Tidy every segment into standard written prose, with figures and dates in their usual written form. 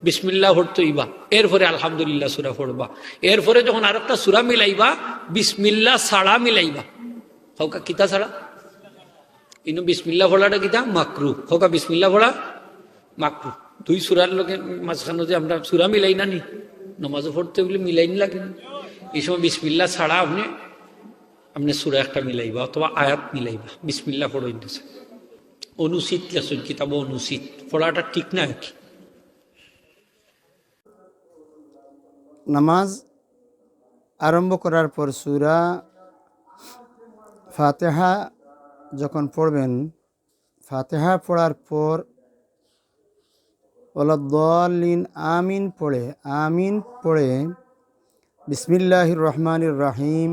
বিসমিল্লাহ পড়তইবা, এরপরে আলহামদুলিল্লাহ সূরা পড়বা, এরপরে যখন আরেকটা সূরা মিলাইবা বিসমিল্লাহ ছাড়া মিলাইবা। হোকা কিতা ছাড়া? কিন্তু বিসমিল্লাহ পড়াটা কিতা মাকরু। হোকা বিসমিল্লাহ পড়া মাকরু। দুই সূরার লোকে মাঝখানে যে আমরা সূরা মিলাই না নি, নামাজও পড়তে বলে মিলাই নি লাগে। এই সময় বিসমিল্লাহ ছাড়া আপনি সূরা একটা মিলাইবা অথবা আয়াত মিলাইবা, বিসমিল্লাহ পড়ই দিছে। অনুচিত লেসন কিতাব অনুচিত পড়াটা ঠিক না আর কি। নামাজ আরম্ভ করার পর সূরা ফাতিহা যখন পড়বেন, ফাতিহা পড়ার পর ওয়ালাদ-দাল্লিন আমিন পড়ে বিসমিল্লাহির রহমানির রহিম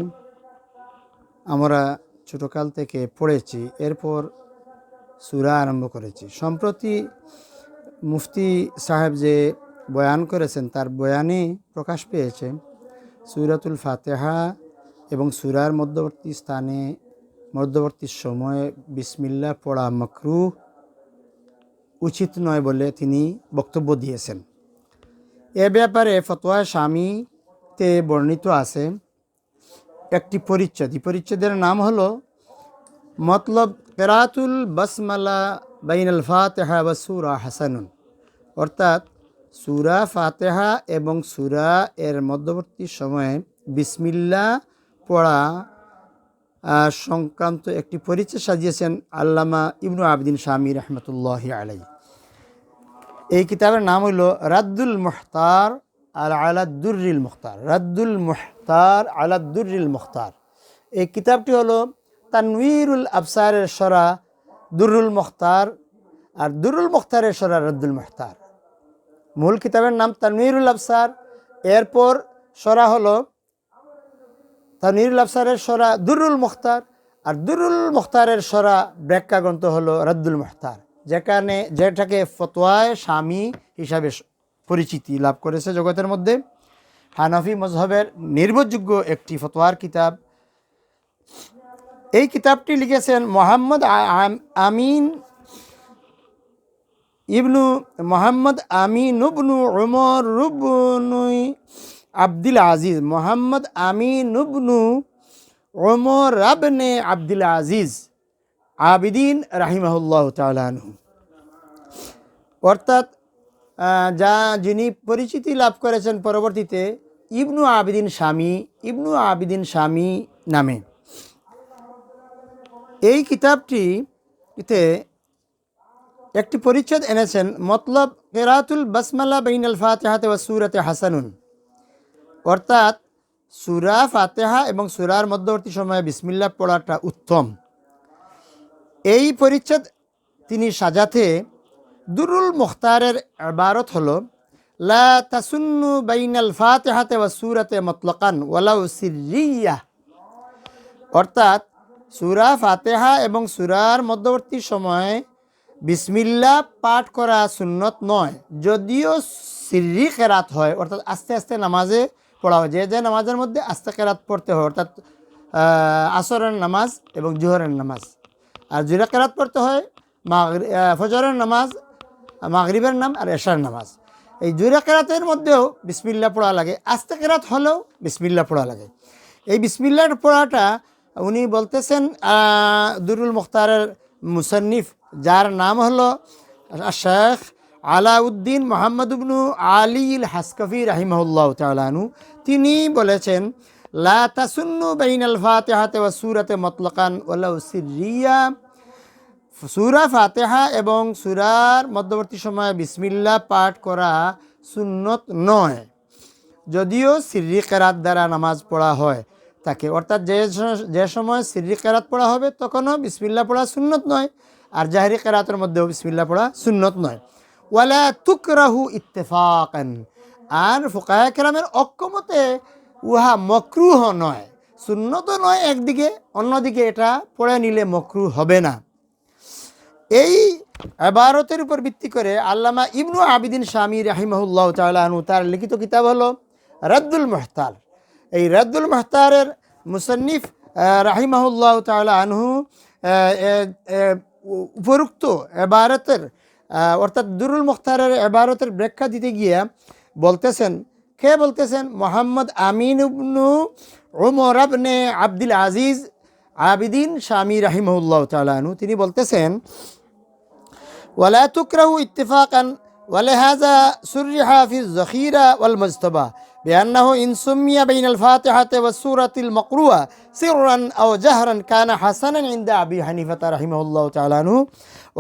আমরা ছোটকাল থেকে পড়েছি, এরপর সূরা আরম্ভ করেছি। সম্প্রতি মুফতি সাহেব যে বয়ান করেছেন তার বয়ানে প্রকাশ পেয়েছে সূরাতুল ফাতিহা এবং সূরার মধ্যবর্তী সময়ে বিসমিল্লাহ পড়া মাকরুহ, উচিত নয় বলে তিনি বক্তব্য দিয়েছেন। এ ব্যাপারে ফতোয়া শামীতে বর্ণিত আছে একটি পরিচ্ছেদ। এই পরিচ্ছেদের নাম হলো মতলব কিরাতুল বাসমালা বাইনাল ফাতিহা ওয়া সূরা হাসানুন, অর্থাৎ সূরা ফাতিহা এবং সূরা এর মধ্যবর্তী সময়ে বিসমিল্লাহ পড়া সংক্রান্ত একটি পরিচ্ছেদ সাজিয়েছেন আল্লামা ইবনু আবিদিন শামী রহমতুল্লাহি আলাইহি। এই কিতাবের নাম হইল রাদ্দুল মুখতার আলা দুররিল মুখতার। রাদ্দুল মুখতার আলা দুররিল মুখতার এই কিতাবটি হলো তানওয়ীরুল আবসারের সরা দুররুল মুখতার, আর দুররুল মুখতারের সরা রাদ্দুল মুখতার। মূল কিতাবের নাম তানওয়ীরুল আবসার, এরপর সরা হলো তানওয়ীরুল আবসারের সরা দুররুল মুখতার, আর দুররুল মুখতারের সরা ব্যাখ্যা গ্রন্থ হলো রাদ্দুল মুখতার, যেটাকে ফতোয়ায়ে শামী হিসাবে পরিচিতি লাভ করেছে জগতের মধ্যে। হানাফি মযহবের নির্ভরযোগ্য একটি ফতোয়ার কিতাব। এই কিতাবটি লিখেছেন মোহাম্মদ আমিন ইবনু উমর ইবনু আব্দুল আজিজ, মোহাম্মদ আমিন ইবনু উমর ইবনে আব্দুল আজিজ আবিদিন রাহিমাহুল্লাহ তাআলা আনহু, অর্থাৎ যিনি পরিচিতি লাভ করেছেন পরবর্তীতে ইবনু আবিদিন শামী নামে। এই কিতাবটিতে একটি পরিচ্ছেদ এনেছেন মতলব কিরাতুল বাসমালা বাইনাল ফাতিহাতি ওয়া সূরাতি হাসানুন, অর্থাৎ সূরা ফাতিহা এবং সূরার মধ্যবর্তী সময়ে বিসমিল্লাহ পড়াটা উত্তম। এই পরিচ্ছেদ তিনি সাজাতে দুরুল মুখতারের ইবারত হলো লা তাসুন্নু বাইনাল ফাতিহাতি ওয়া সূরাতি মুতলাকান ওয়ালাউ সিররিয়া, অর্থাৎ সূরা ফাতিহা এবং সূরার মধ্যবর্তী সময়ে বিসমিল্লাহ পাঠ করা সুন্নত নয়, যদিও সিররি কেরাত হয়, অর্থাৎ আস্তে আস্তে নামাজে পড়া হয়। যে নামাজের মধ্যে আস্তে কেরাত পড়তে হয়, অর্থাৎ আসরের নামাজ এবং জোহরের নামাজ, আর জোরে কেরাত পড়তে হয় ফজরের নামাজ, মাগরিবের নাম আর এশার নামাজ। এই জোরে কেরাতের মধ্যেও বিসমিল্লাহ পড়া লাগে, আস্তে কেরাত হলেও বিসমিল্লাহ পড়া লাগে। এই বিসমিল্লাহ পড়াটা উনি বলতেছেন দুরুল মুখতারের মুসান্নিফ, যার নাম হলো শেখ আলাউদ্দিন মুহাম্মদ ইবনু আলীল হাসকাফি রাহিমাহুল্লাহু তাআলা আনহু, তিনি বলেছেন লা তাসুন্নু বাইনাল ফাতিহাতি ওয়া সূরাতি মুতলাকান ওয়ালাউ সিররিয়া, সূরা ফাতিহা এবং সূরার মধ্যবর্তী সময়ে বিসমিল্লাহ পাঠ করা সুন্নত নয়, যদিও সিররি কেরাত দ্বারা নামাজ পড়া হয় তাকে, অর্থাৎ যে সময় সিররি কেরাত পড়া হবে তখনও বিসমিল্লাহ পড়া সুন্নত নয়, আর জাহরি কেরাতের মধ্যেও বিসমিল্লাহ পড়া সুন্নত নয়। ওয়ালা তুকরাহু ইত্তেফাকান, আর ফুকাহায়ে কেরামের ঐক্যমতে উহা মকরুহ নয়, সুন্নতও নয় একদিকে, অন্যদিকে এটা পড়ে নিলে মকরুহ হবে না। এই ইবারতের উপর ভিত্তি করে আল্লামা ইবনু আবিদিন শামী রাহিমাহুল্লাহু তাআলা আনহু তার লিখিত কিতাব হলো রাদ্দুল মুখতার। এই রাদ্দুল মুখতারের মুসান্নিফ রাহিমাহুল্লাহু তাআলা আনহু উপরোক্ত ইবারতের অর্থাৎ দুরুল মুখতারের ইবারতের ব্যাখ্যা দিতে গিয়ে বলতেছেন, কে বলতেছেন? মোহাম্মদ আমিন ইবনু উমর ইবনে আব্দুল আজিজ আবিদিন শামী রাহিমাহুল্লাহ তাআলা আনহু, তিনি বলতেছেন, ওয়ালা তুকরাহু ইত্তিফাকান ওয়ালিহাযা সুররিহা ফি যখিরা ওয়াল মুজতাবা বিআন্নাহু ইন সুমিয়া বাইনাল ফাতিহাতি ওয়াস সূরাতিল মাকরুয়া সিররান আও জাহরান কানা হাসানান ইনদা আবি হানিফা রাহিমাহুল্লাহ তাআলা আনহু।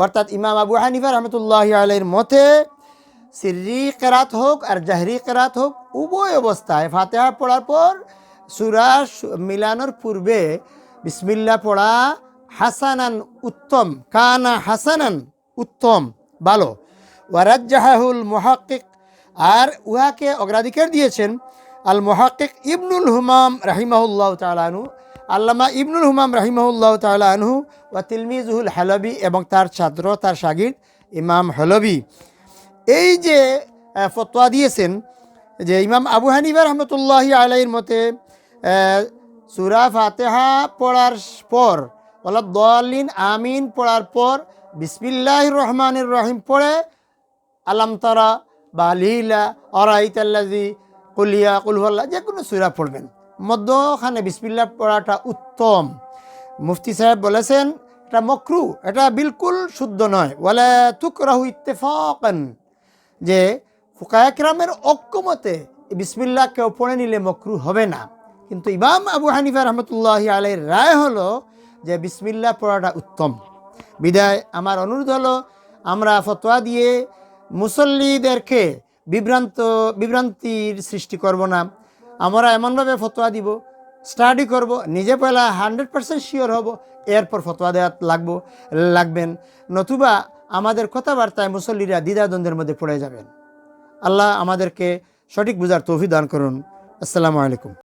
অর্থাৎ ইমাম আবু হানিফা রাহমাতুল্লাহি আলাইহির মতে সিররি কেরাত হোক আর জাহরি কেরাত হোক, উভয় অবস্থায় ফাতিহা পড়ার পর সূরা মিলানোর পূর্বে বিসমিল্লাহ পড়া হাসানান উত্তম, কানা হাসানান উত্তম, ভালো। ওয়ারাজ্জাহুল মুহাক্কিক, আর উহাকে অগ্রাধিকার দিয়েছেন আল মুহাক্কিক ইবনুল হুমাম রাহিমাহুল্লাহ তাআলা আনহু, আল্লামা ইবনুল হুমাম রাহিমাহুল্লাহ তাআলা আনহু ওয়া তিলমিজুহুল হালাবি, এবং তার ছাত্র তার শাগির্দ ইমাম হালাবি। এই যে ফতোয়া দিয়েছেন যে ইমাম আবু হানিফা রহমতুল্লাহি আলাইহির মতে সূরা ফাতিহা পড়ার পর ওয়ালা দাল্লিন আমিন পড়ার পর বিসমিল্লাহির রহমানির রহিম পড়ে আলাম তারা বা লিলা আরাইতাল্লাযী কুলিয়া কুল হুয়াল্লাহ, যে কোনো সূরা পড়বেন, মধ্যখানে বিসমিল্লাহ পড়াটা উত্তম। মুফতি সাহেব বলেছেন এটা মকরু, এটা বিলকুল শুদ্ধ নয়। ওয়ালা তুকরাহু ইত্তিফাকান, যে ফুকায়ে কেরামের ঐক্যমতে বিসমিল্লাহ কেউ পড়ে নিলে মকরু হবে না, কিন্তু ইমাম আবু হানিফা রহমতুল্লাহি আলাইহির রায় হলো যে বিসমিল্লাহ পড়াটা উত্তম। বিদায় আমার অনুরোধ হলো, আমরা ফতোয়া দিয়ে মুসল্লিদেরকে বিভ্রান্তির সৃষ্টি করব না। আমরা এমনভাবে ফতোয়া দিব, স্টাডি করব, নিজে পয়লা 100% শিওর হব, এরপর ফতোয়া দেওয়া লাগবেন, নতুবা আমাদের কথাবার্তায় মুসল্লিরা দ্বিধাদ্বন্দ্বের মধ্যে পড়ে যাবেন। আল্লাহ আমাদেরকে সঠিক বুঝার তৌফিক দান করুন। আসসালামু আলাইকুম।